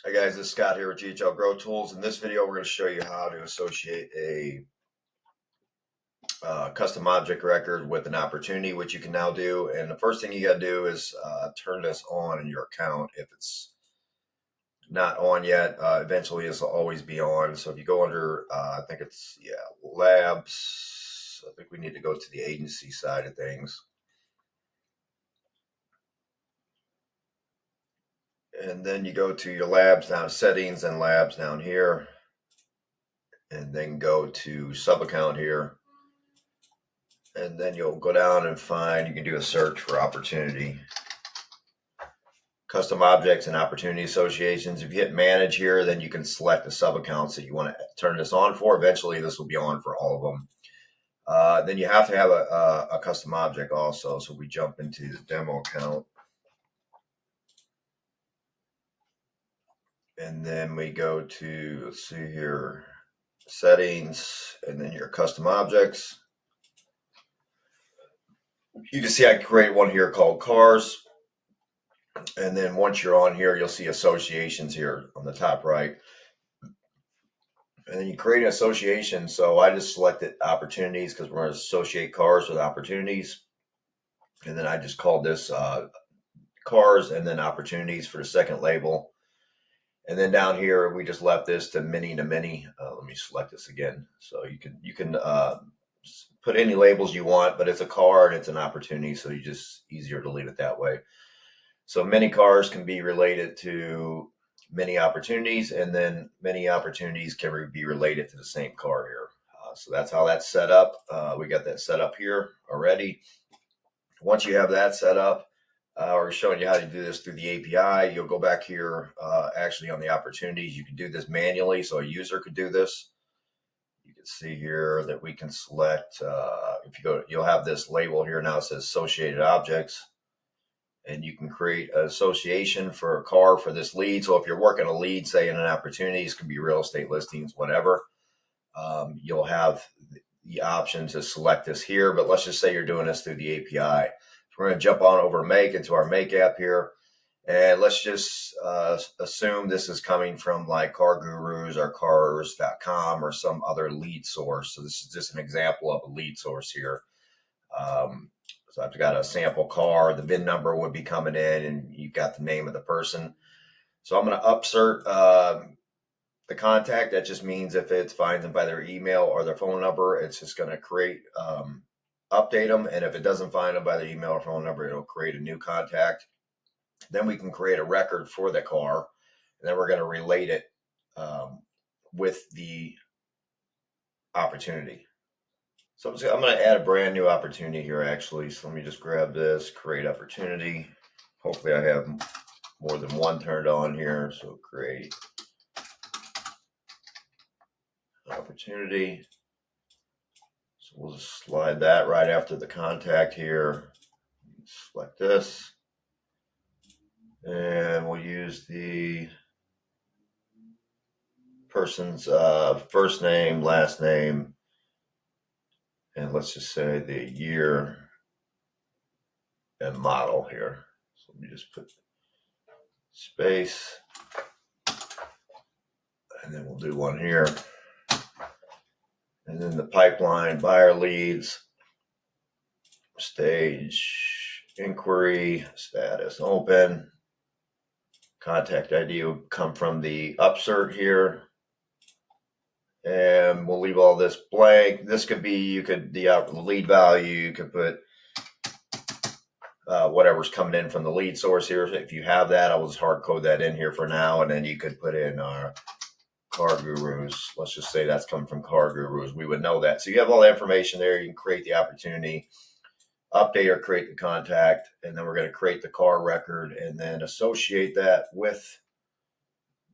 Hi guys, this is Scott here with GHL Grow Tools. In this video, we're going to show you how to associate a custom object record with an opportunity, which you can now do. And the first thing you got to do is turn this on in your account. If it's not on yet, eventually this will always be on. So if you go under, I think it's, labs, I think we need to go to the agency side of things. And then you go to your labs down settings and labs down here. And then go to sub account here. And then you'll go down and find, you can do a search for opportunity. Custom objects and opportunity associations. If you hit manage here, then you can select the sub accounts that you want to turn this on for. Eventually this will be on for all of them. Then you have to have a custom object also. So we jump into the demo account. And then we go to, let's see here, settings, and then your custom objects. You can see I create one here called cars. And then once you're on here, you'll see associations here on the top right. And then you create an association. So I just selected opportunities because we're going to associate cars with opportunities. And then I just called this cars and then opportunities for the second label. And then down here, we just left this to many to many. Let me select this again. So you can put any labels you want, but it's a car and it's an opportunity. So you just easier to leave it that way. So many cars can be related to many opportunities, and then many opportunities can be related to the same car here. So that's how that's set up. We got that set up here already. Once you have that set up, we're showing you how to do this through the API. You'll go back here, actually on the opportunities. You can do this manually, so a user could do this. You can see here that we can select, if you go, you'll have this label here now. It says associated objects. And you can create an association for a car for this lead. So if you're working a lead, say in an opportunity, it could be real estate listings, whatever. You'll have the option to select this here, but let's just say you're doing this through the API. So we're going to jump on over Make into our Make app here. And let's just assume this is coming from like Car Gurus or cars.com or some other lead source. So this is just an example of a lead source here. So I've got a sample car, the VIN number would be coming in, and you've got the name of the person. So I'm going to upsert the contact. That just means if it finds them by their email or their phone number, it's just going to create, update them. And if it doesn't find them by their email or phone number, it'll create a new contact. Then we can create a record for the car, and then we're going to relate it with the opportunity. So I'm going to add a brand new opportunity here, actually. So let me just grab this, create opportunity. Hopefully I have more than one turned on here. So create opportunity. So we'll just slide that right after the contact here. Select this. And we'll use the person's first name, last name, and let's just say the year and model here. So let me just put space, and then we'll do one here. And then the pipeline, buyer leads, stage, inquiry, status open, contact ID will come from the upsert here. And we'll leave all this blank. This could be, the lead value, you could put whatever's coming in from the lead source here. If you have that, I will just hard code that in here for now. And then you could put in our Car Gurus. Let's just say that's coming from Car Gurus. We would know that. So you have all the information there. You can create the opportunity, update or create the contact, and then we're going to create the car record and then associate that with,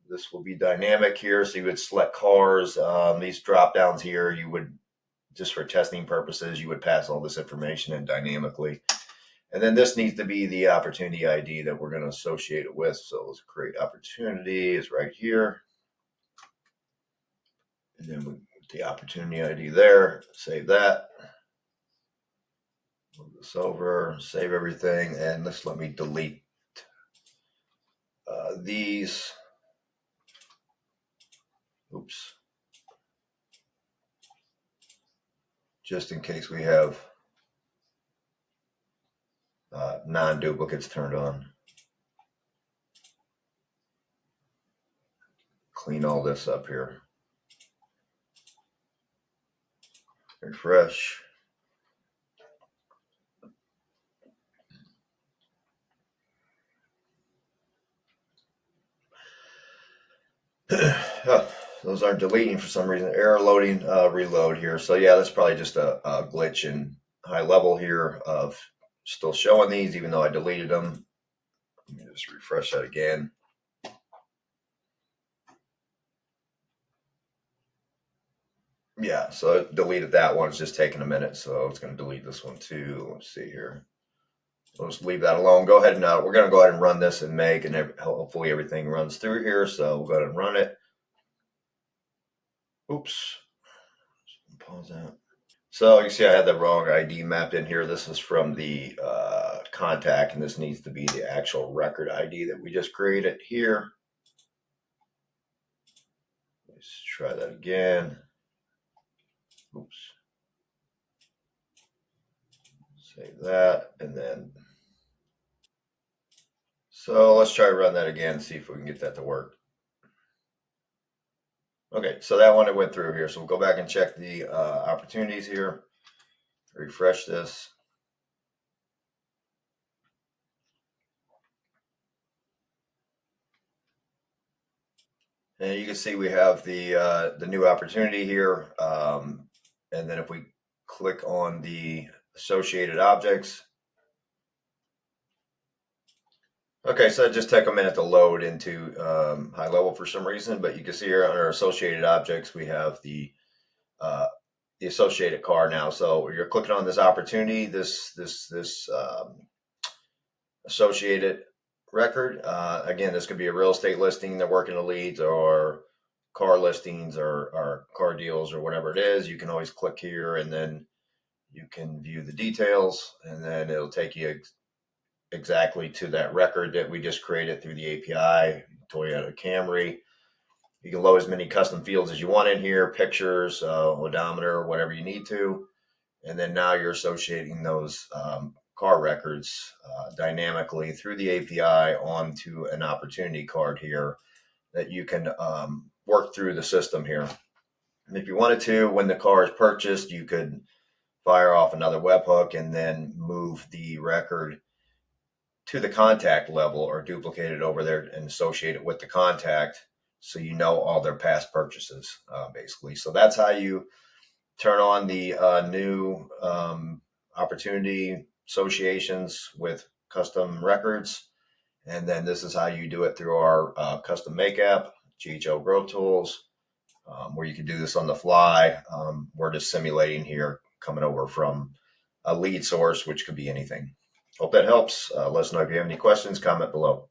this will be dynamic here. So you would select cars. These drop downs here, you would, just for testing purposes, you would pass all this information in dynamically. And then this needs to be the opportunity ID that we're going to associate it with. So let's create opportunity is right here. And then we put the opportunity ID there, save that. Move this over, save everything, and let me delete these. Oops. Just in case we have non-duplicates turned on. Clean all this up here. Refresh. Those aren't deleting for some reason. Error loading, reload here. So yeah, that's probably just a glitch in HighLevel here of still showing these, even though I deleted them. Let me just refresh that again. Yeah, so it deleted that one. It's just taking a minute, so it's going to delete this one too. Let's see here. We'll just leave that alone. Go ahead and we're going to go ahead and run this and make, and hopefully everything runs through here. So we'll go ahead and run it. Oops. Pause that. So you see I had the wrong ID mapped in here. This is from the contact, and this needs to be the actual record ID that we just created here. Let's try that again. Oops. Save that, and then so let's try to run that again, see if we can get that to work. Okay, so that one it went through here. So we'll go back and check the opportunities here. Refresh this. And you can see we have the new opportunity here. And then if we click on the associated objects. Okay, so it just take a minute to load into HighLevel for some reason, but you can see here under associated objects, we have the associated car now. So you're clicking on this opportunity, this associated record. Again, this could be a real estate listing they're working the leads, or car listings, or car deals, or whatever it is. You can always click here, and then you can view the details, and then it'll take you exactly to that record that we just created through the API. Toyota Camry. You can load as many custom fields as you want in here, pictures, odometer, whatever you need to. And then now you're associating those car records dynamically through the API onto an opportunity card here that you can work through the system here. And if you wanted to, when the car is purchased, you could fire off another webhook and then move the record to the contact level, or duplicate it over there and associate it with the contact, so you know all their past purchases, basically. So that's how you turn on the new opportunity associations with custom records. And then this is how you do it through our custom make app, GHL Growth Tools, where you can do this on the fly. We're just simulating here, coming over from a lead source, which could be anything. Hope that helps. Let us know if you have any questions, comment below.